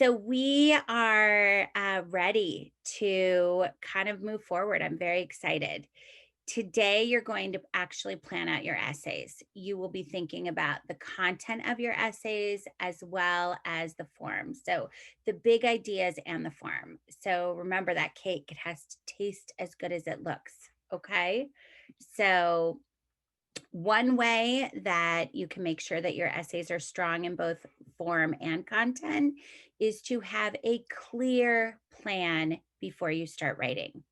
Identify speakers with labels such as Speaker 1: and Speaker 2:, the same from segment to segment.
Speaker 1: So we are ready to kind of move forward. I'm very excited. Today, you're going to actually plan out your essays. You will be thinking about the content of your essays as well as the form. So, the big ideas and the form. So, remember that cake, it has to taste as good as it looks. Okay. So, one way that you can make sure that your essays are strong in both form and content is to have a clear plan before you start writing.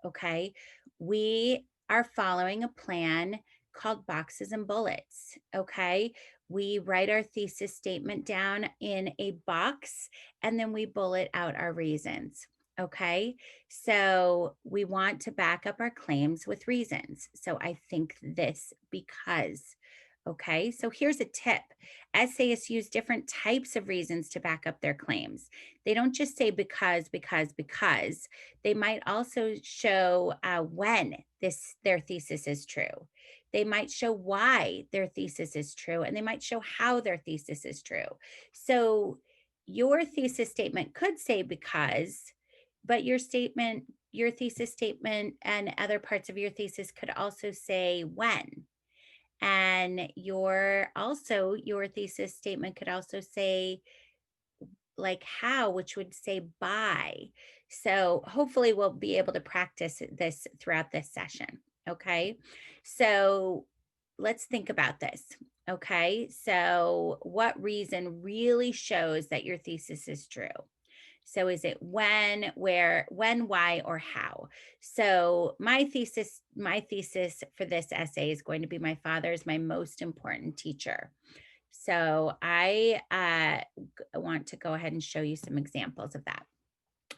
Speaker 1: Okay. We are following a plan called boxes and bullets. Okay. We write our thesis statement down in a box and then we bullet out our reasons. Okay. So we want to back up our claims with reasons. So I think this because. Okay. So here's a tip: essayists use different types of reasons to back up their claims. They don't just say because. They might also show when their thesis is true. They might show why their thesis is true, and they might show how their thesis is true. So your thesis statement could say because, but your thesis statement and other parts of your thesis could also say when. And your thesis statement could also say like how, which would say by. So hopefully we'll be able to practice this throughout this session. Okay. So let's think about this. Okay. So what reason really shows that your thesis is true? So is it when, where, when, why, or how? So my thesis for this essay is going to be my father is my most important teacher. So I want to go ahead and show you some examples of that.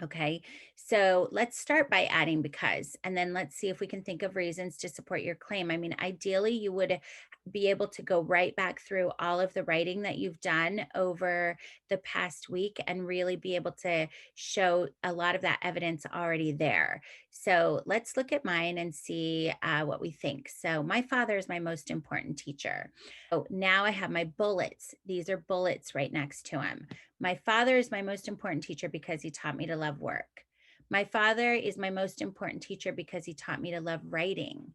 Speaker 1: Okay, so let's start by adding because, and then let's see if we can think of reasons to support your claim. I mean, ideally, you would be able to go right back through all of the writing that you've done over the past week and really be able to show a lot of that evidence already there. So let's look at mine and see what we think. So, my father is my most important teacher. So, now I have my bullets. These are bullets right next to him. My father is my most important teacher because he taught me to love work. My father is my most important teacher because he taught me to love writing.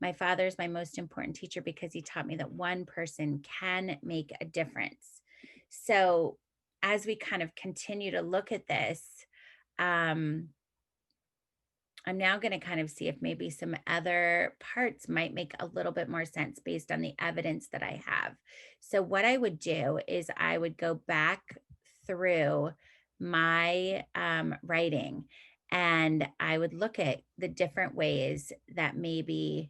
Speaker 1: My father is my most important teacher because he taught me that one person can make a difference. So, as we kind of continue to look at this, um, I'm now going to kind of see if maybe some other parts might make a little bit more sense based on the evidence that I have. So, what I would do is I would go back through my writing and I would look at the different ways that maybe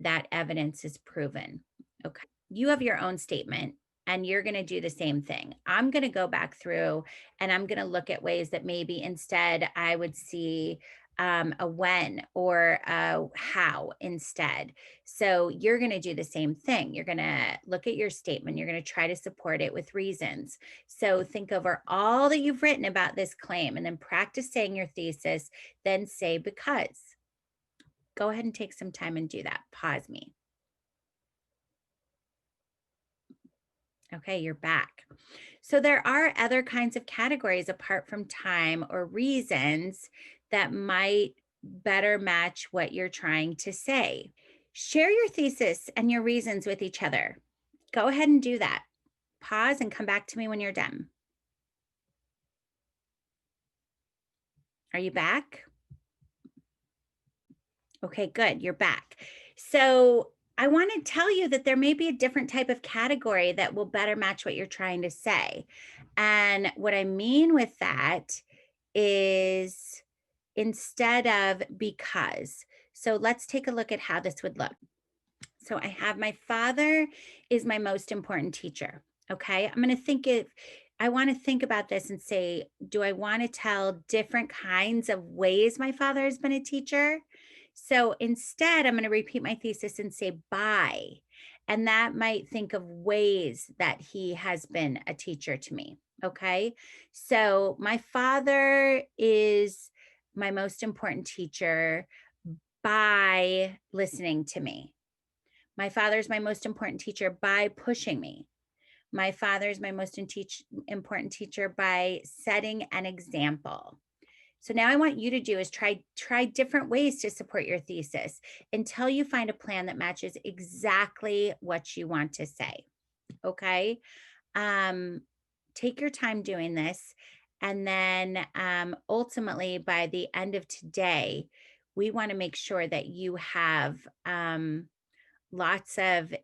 Speaker 1: that evidence is proven. Okay. You have your own statement and you're going to do the same thing. I'm going to go back through and I'm going to look at ways that maybe instead I would see a when or a how instead. So you're going to do the same thing. You're going to look at your statement. You're going to try to support it with reasons. So think over all that you've written about this claim and then practice saying your thesis, then say because. Go ahead and take some time and do that. Pause me. Okay, you're back. So there are other kinds of categories apart from time or reasons that might better match what you're trying to say. Share your thesis and your reasons with each other. Go ahead and do that. Pause and come back to me when you're done. Are you back? Okay, good. You're back. So I want to tell you that there may be a different type of category that will better match what you're trying to say. And what I mean with that is instead of because. So let's take a look at how this would look. So I have my father is my most important teacher. Okay. I want to think about this and say, do I want to tell different kinds of ways my father has been a teacher? So instead, I'm going to repeat my thesis and say by. And that might think of ways that he has been a teacher to me. Okay. So my father is my most important teacher by listening to me. My father is my most important teacher by pushing me. My father is my most important teacher by setting an example. So now I want you to do is try different ways to support your thesis until you find a plan that matches exactly what you want to say. Okay? Um, take your time doing this. And then ultimately, by the end of today, we want to make sure that you have lots of,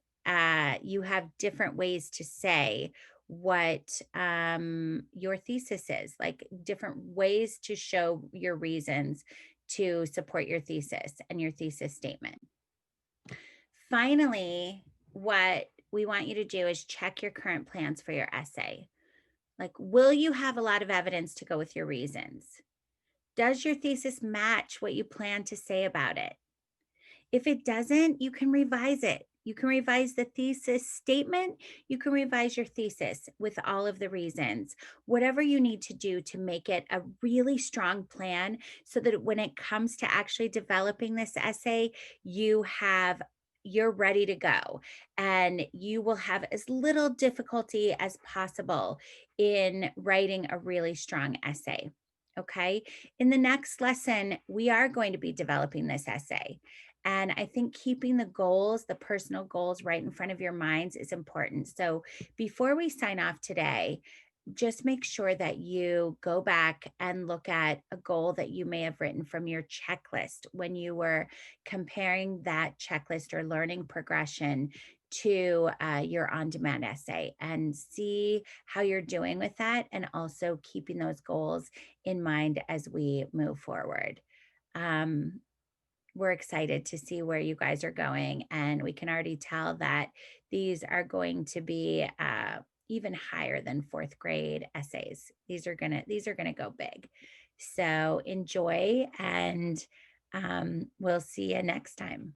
Speaker 1: you have different ways to say what your thesis is, like different ways to show your reasons to support your thesis and your thesis statement. Finally, what we want you to do is check your current plans for your essay. Like, will you have a lot of evidence to go with your reasons? Does your thesis match what you plan to say about it? If it doesn't, you can revise it. You can revise the thesis statement. You can revise your thesis with all of the reasons, whatever you need to do to make it a really strong plan so that when it comes to actually developing this essay, you're ready to go and you will have as little difficulty as possible in writing a really strong essay. Okay. In the next lesson, we are going to be developing this essay. And I think keeping the goals, the personal goals right in front of your minds is important. So before we sign off today, just make sure that you go back and look at a goal that you may have written from your checklist when you were comparing that checklist or learning progression to your on demand essay and see how you're doing with that, and also keeping those goals in mind as we move forward. Um, we're excited to see where you guys are going, and we can already tell that these are going to be even higher than fourth grade essays. These are gonna go big. So enjoy, and we'll see you next time.